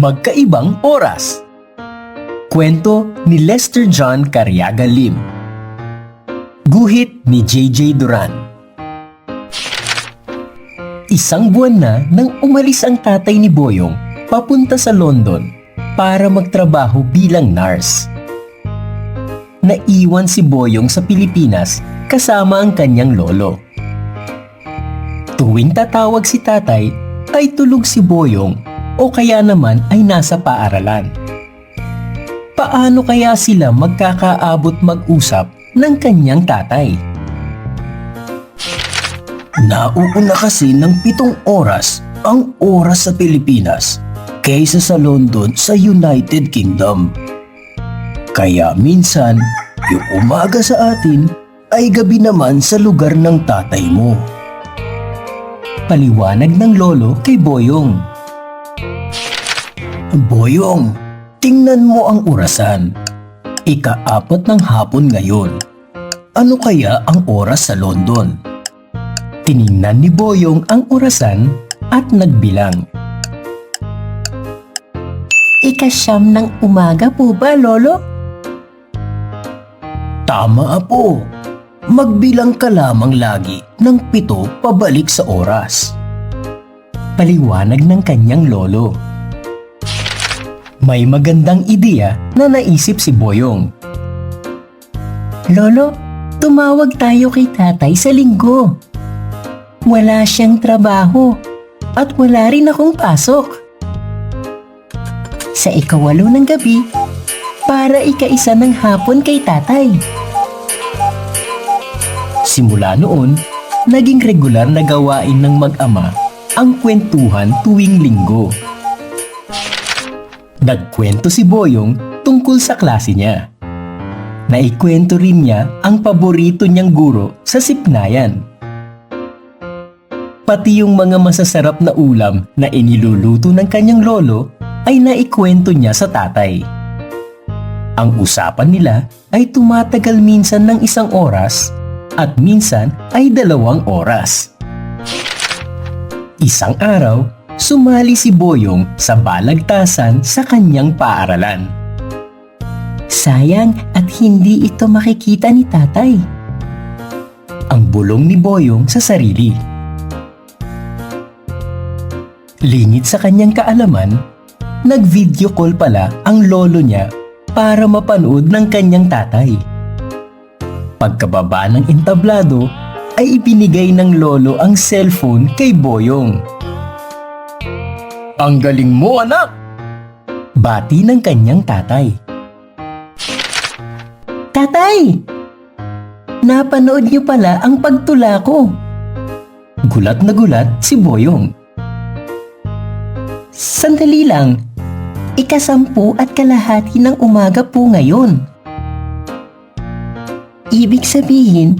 Magkaibang oras. Kwento ni Lester John Cariaga Lim. Guhit ni J.J. Duran. Isang buwan na nang umalis ang tatay ni Boyong papunta sa London para magtrabaho bilang nurse. Naiwan si Boyong sa Pilipinas kasama ang kanyang lolo. Tuwing tatawag si tatay ay tulog si Boyong o kaya naman ay nasa paaralan. Paano kaya sila magkakaabot mag-usap ng kanyang tatay? Nauuna kasi ng 7 oras ang oras sa Pilipinas kaysa sa London sa United Kingdom. Kaya minsan, yung umaga sa atin ay gabi naman sa lugar ng tatay mo. Paliwanag ng lolo kay Boyong. Boyong, tingnan mo ang orasan. Ika-4 ng hapon ngayon. Ano kaya ang oras sa London? Tiningnan ni Boyong ang orasan at nagbilang. Ika-9 ng umaga po ba, Lolo? Tama po. Magbilang ka lamang lagi ng 7 pabalik sa oras. Paliwanag ng kanyang lolo. May magandang ideya na naisip si Boyong. Lolo, tumawag tayo kay tatay sa linggo. Wala siyang trabaho at wala rin akong pasok. Sa 8 ng gabi, para 1 ng hapon kay tatay. Simula noon, naging regular na gawain ng mag-ama ang kwentuhan tuwing linggo. Nagkwento si Boyong tungkol sa klase niya. Naikwento rin niya ang paborito niyang guro sa Siknayan. Pati yung mga masasarap na ulam na iniluluto ng kanyang lolo ay naikwento niya sa tatay. Ang usapan nila ay tumatagal minsan ng 1 oras at minsan ay 2 oras. Isang araw, sumali si Boyong sa balagtasan sa kanyang paaralan. Sayang at hindi ito makikita ni tatay. Ang bulong ni Boyong sa sarili. Lingid sa kanyang kaalaman, nag-video call pala ang lolo niya para mapanood ng kanyang tatay. Pagkababa ng entablado, ay ibinigay ng lolo ang cellphone kay Boyong. Ang galing mo, anak! Bati ng kanyang tatay. Tatay! Napanood niyo pala ang pagtula ko. Gulat na gulat si Boyong. Sandali lang. 10:30 ng umaga po ngayon. Ibig sabihin,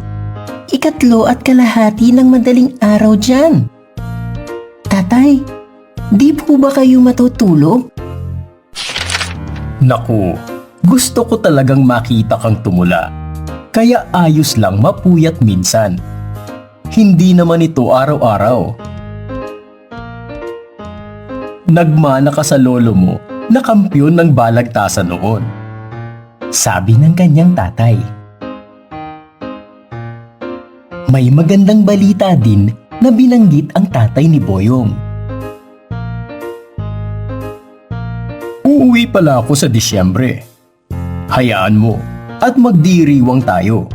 3:30 ng madaling araw dyan. Tatay, di po ba kayo matutulog? Naku, gusto ko talagang makita kang tumula. Kaya ayos lang mapuyat minsan. Hindi naman ito araw-araw. Nagmana ka sa lolo mo na kampyon ng balagtasan noon. Sabi ng kanyang tatay. May magandang balita din na binanggit ang tatay ni Boyong. Uuwi pala ako sa Disyembre. Hayaan mo at magdiriwang tayo.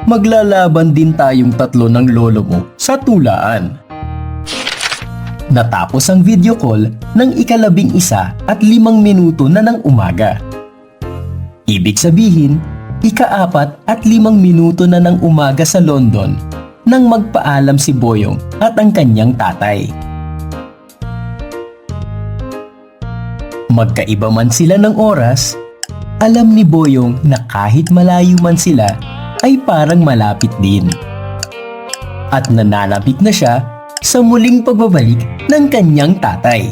Maglalaban din tayong 3 ng lolo mo sa tulaan. Natapos ang video call ng 11 at 5 minuto na ng umaga. Ibig sabihin, 4 at 5 minuto na ng umaga sa London nang magpaalam si Boyong at ang kanyang tatay. Magkaiba man sila ng oras, alam ni Boyong na kahit malayo man sila ay parang malapit din. At nananapit na siya sa muling pagbabalik ng kanyang tatay.